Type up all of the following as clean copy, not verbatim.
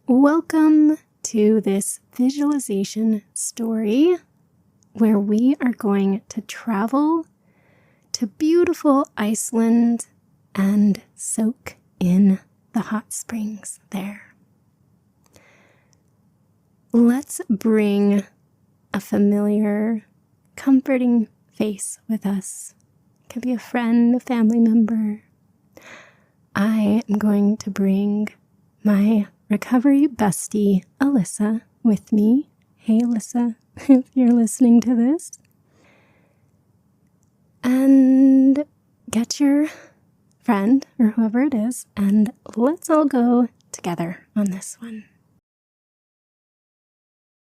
Welcome to this visualization story where we are going to travel to beautiful Iceland and soak in the hot springs there. Let's bring a familiar, comforting face with us. It could be a friend, a family member. I am going to bring my recovery bestie, Alyssa, with me. Hey, Alyssa, if you're listening to this. And get your friend or whoever it is, and let's all go together on this one.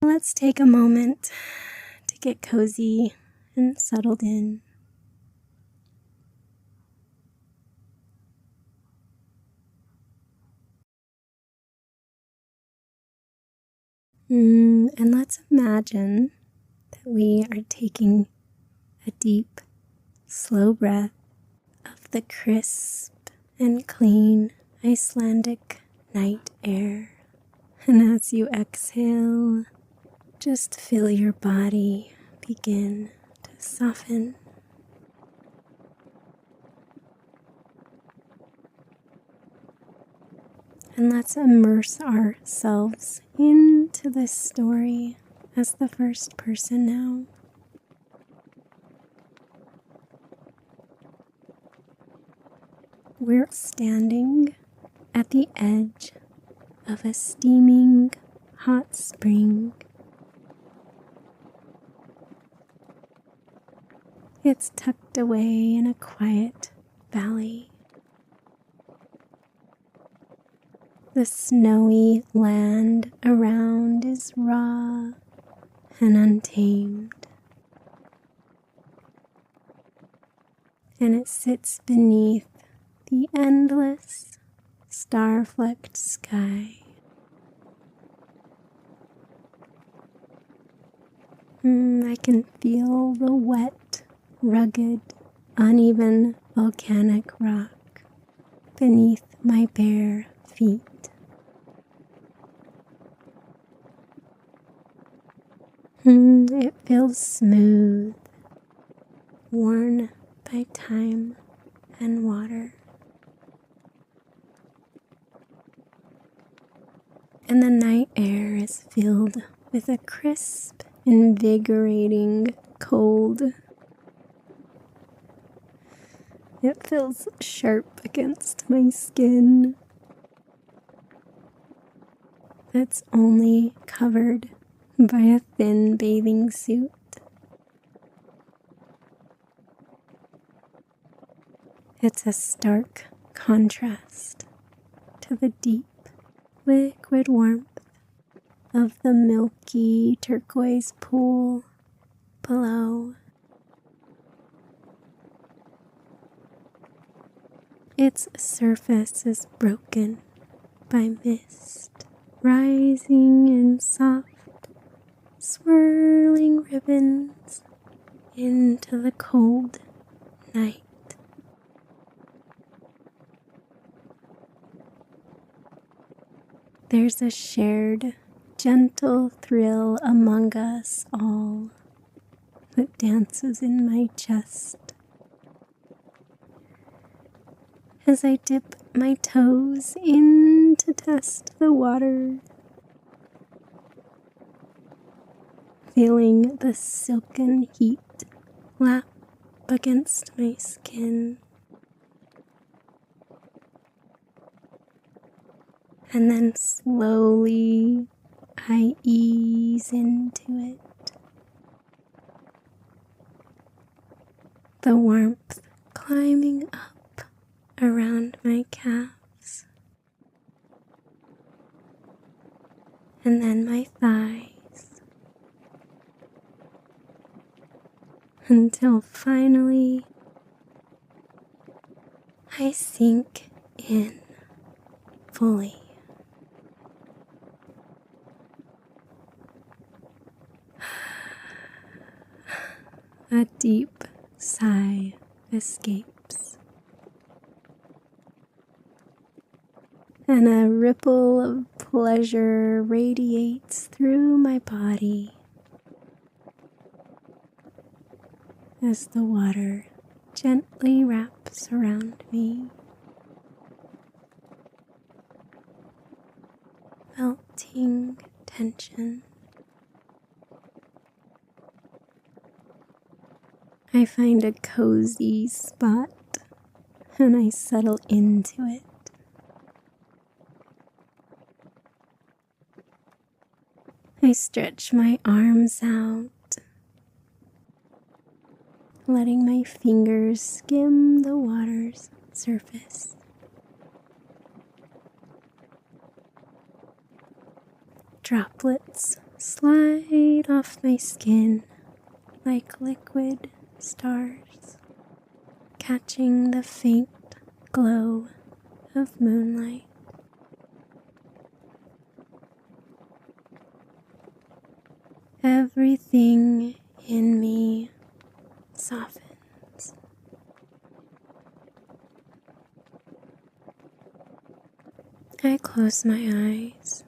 Let's take a moment to get cozy and settled in. And let's imagine that we are taking a deep, slow breath of the crisp and clean Icelandic night air. And as you exhale, just feel your body begin to soften. And let's immerse ourselves into this story as the first person now. We're standing at the edge of a steaming hot spring. It's tucked away in a quiet valley. The snowy land around is raw and untamed, and it sits beneath the endless, star-flecked sky. I can feel the wet, rugged, uneven volcanic rock beneath my bare feet. It feels smooth, worn by time and water. And the night air is filled with a crisp, invigorating cold. It feels sharp against my skin. It's only covered by a thin bathing suit. It's a stark contrast to the deep, liquid warmth of the milky turquoise pool below. Its surface is broken by mist, rising in soft, swirling ribbons into the cold night. There's a shared, gentle thrill among us all that dances in my chest as I dip my toes in to test the water, feeling the silken heat lap against my skin. And then slowly I ease into it. The warmth climbing up around my calves. And then my thighs. Until finally I sink in fully. A deep sigh escapes, and a ripple of pleasure radiates through my body as the water gently wraps around me, melting tension. I find a cozy spot and I settle into it. I stretch my arms out, letting my fingers skim the water's surface. Droplets slide off my skin like liquid stars, catching the faint glow of moonlight. Everything in me softens. I close my eyes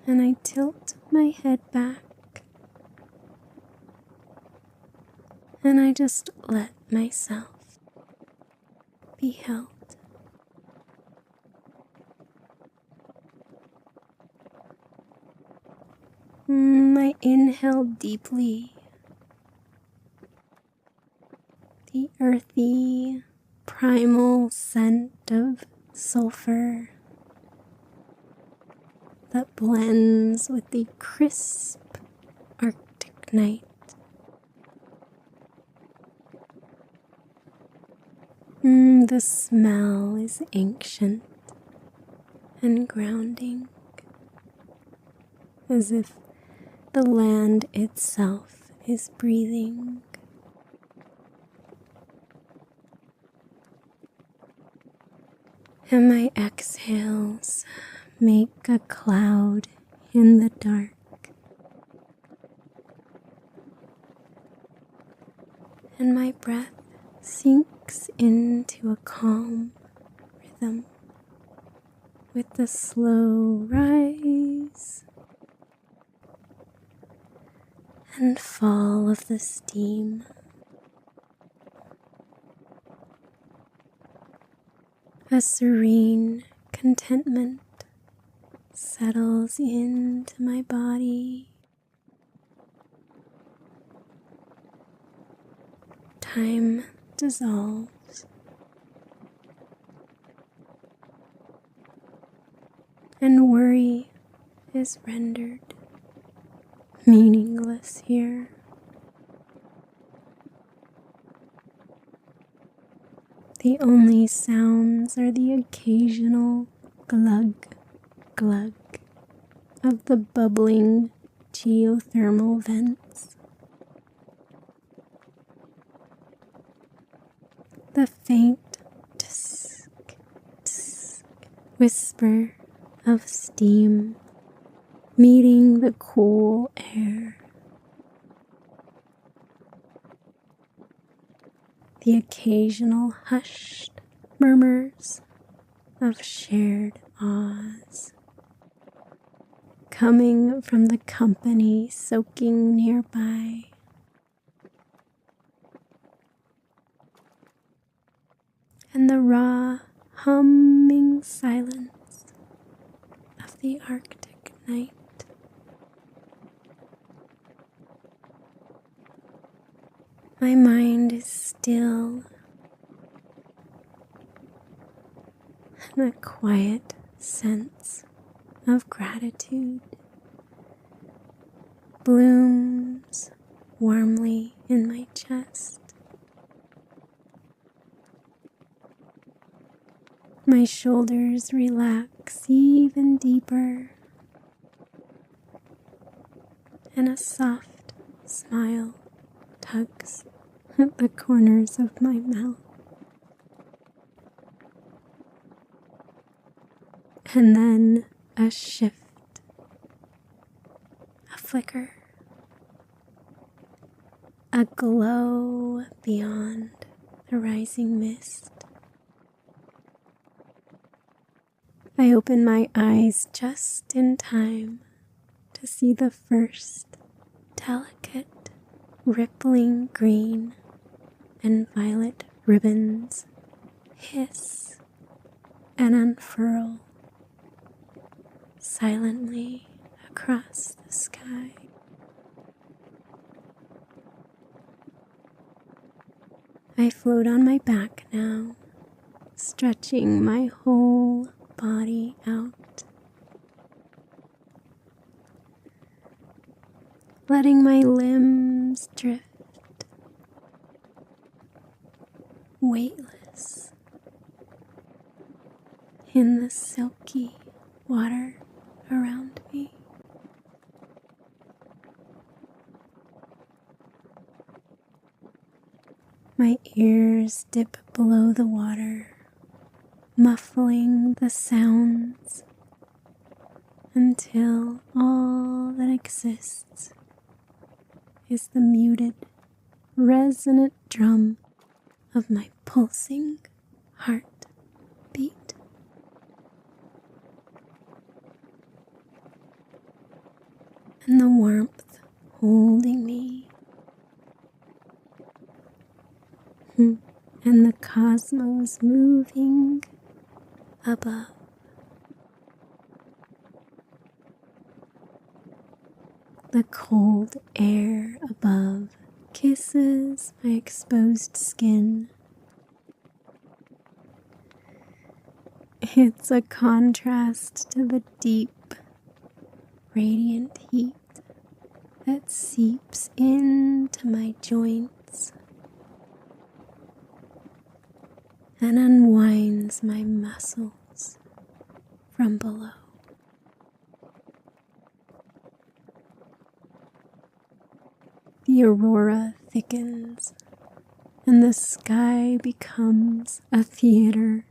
and I tilt my head back and I just let myself be held. I inhale deeply. The earthy, primal scent of sulfur that blends with the crisp Arctic night. The smell is ancient and grounding, as if the land itself is breathing. And my exhales make a cloud in the dark. And my breath sinks into a calm rhythm with the slow rise and fall of the steam. A serene contentment settles into my body. Time dissolves, and worry is rendered meaningless here. The only sounds are the occasional glug, glug of the bubbling geothermal vents. The faint tsk, tsk whisper of steam meeting the cool air. The occasional hushed murmurs of shared awes coming from the company soaking nearby. And the raw, humming silence of the Arctic night. My mind is still, and a quiet sense of gratitude blooms warmly in my chest. My shoulders relax even deeper, and a soft smile tugs at the corners of my mouth. And then a shift, a flicker, a glow beyond the rising mist. I open my eyes just in time to see the first delicate, rippling green and violet ribbons hiss and unfurl silently across the sky. I float on my back now, stretching my whole body out, letting my limbs drift, weightless, in the silky water around me. My ears dip below the water, muffling the sounds until all that exists is the muted, resonant drum of my pulsing heartbeat. And the warmth holding me, and the cosmos moving above. The cold air above kisses my exposed skin. It's a contrast to the deep, radiant heat that seeps into my joints and unwinds my muscles from below. The aurora thickens and the sky becomes a theater.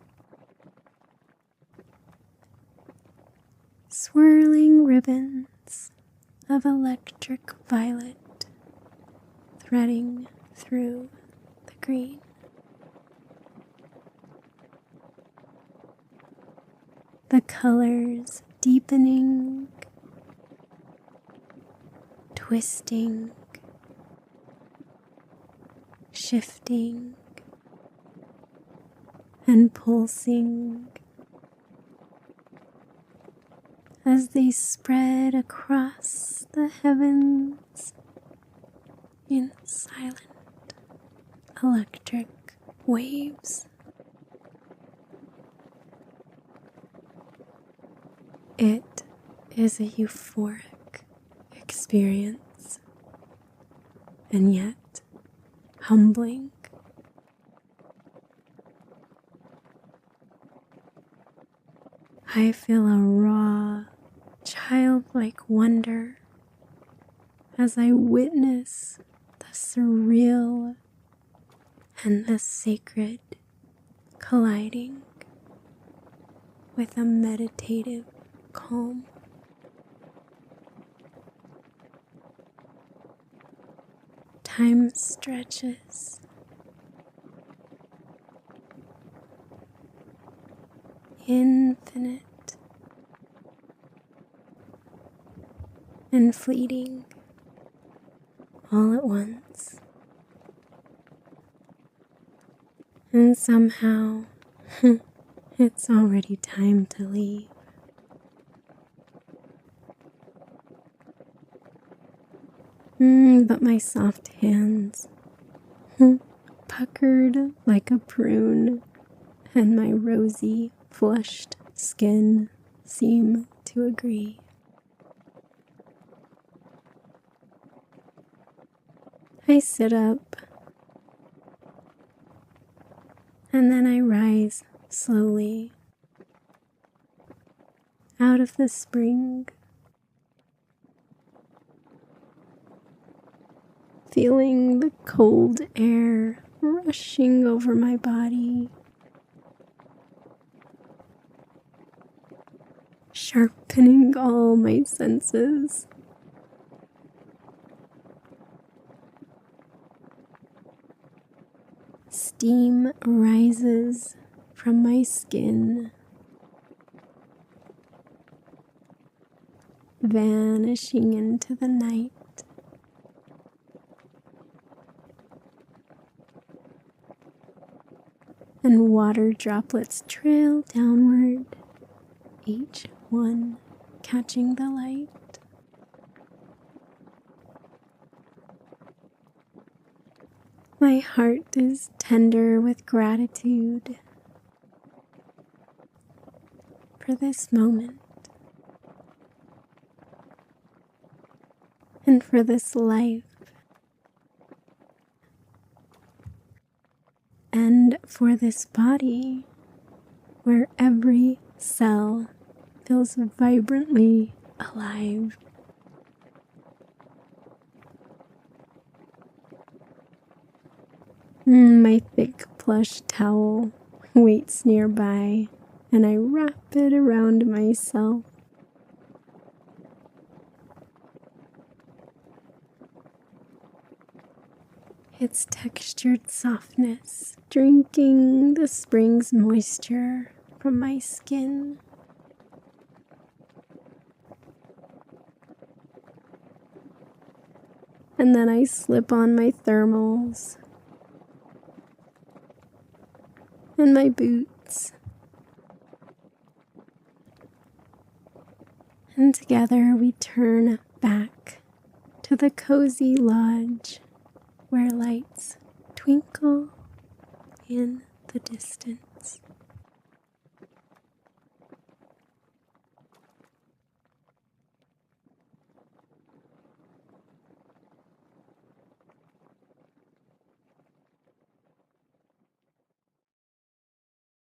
Swirling ribbons of electric violet threading through the green. The colors deepening, twisting, shifting, and pulsing as they spread across the heavens in silent electric waves. It is a euphoric experience, and yet humbling. I feel a raw, childlike wonder as I witness the surreal and the sacred colliding with a meditative calm. Time stretches. Infinite and fleeting all at once. And somehow it's already time to leave. But my soft hands, puckered like a prune, and my rosy, flushed skin seem to agree. I sit up, and then I rise slowly out of the spring, feeling the cold air rushing over my body, sharpening all my senses. Steam rises from my skin, vanishing into the night. And water droplets trail downward, each one catching the light. My heart is tender with gratitude for this moment and for this life and for this body where every cell feels vibrantly alive. My thick plush towel waits nearby, and I wrap it around myself. Its textured softness drinking the spring's moisture from my skin. And then I slip on my thermals and my boots. And together we turn back to the cozy lodge where lights twinkle in the distance.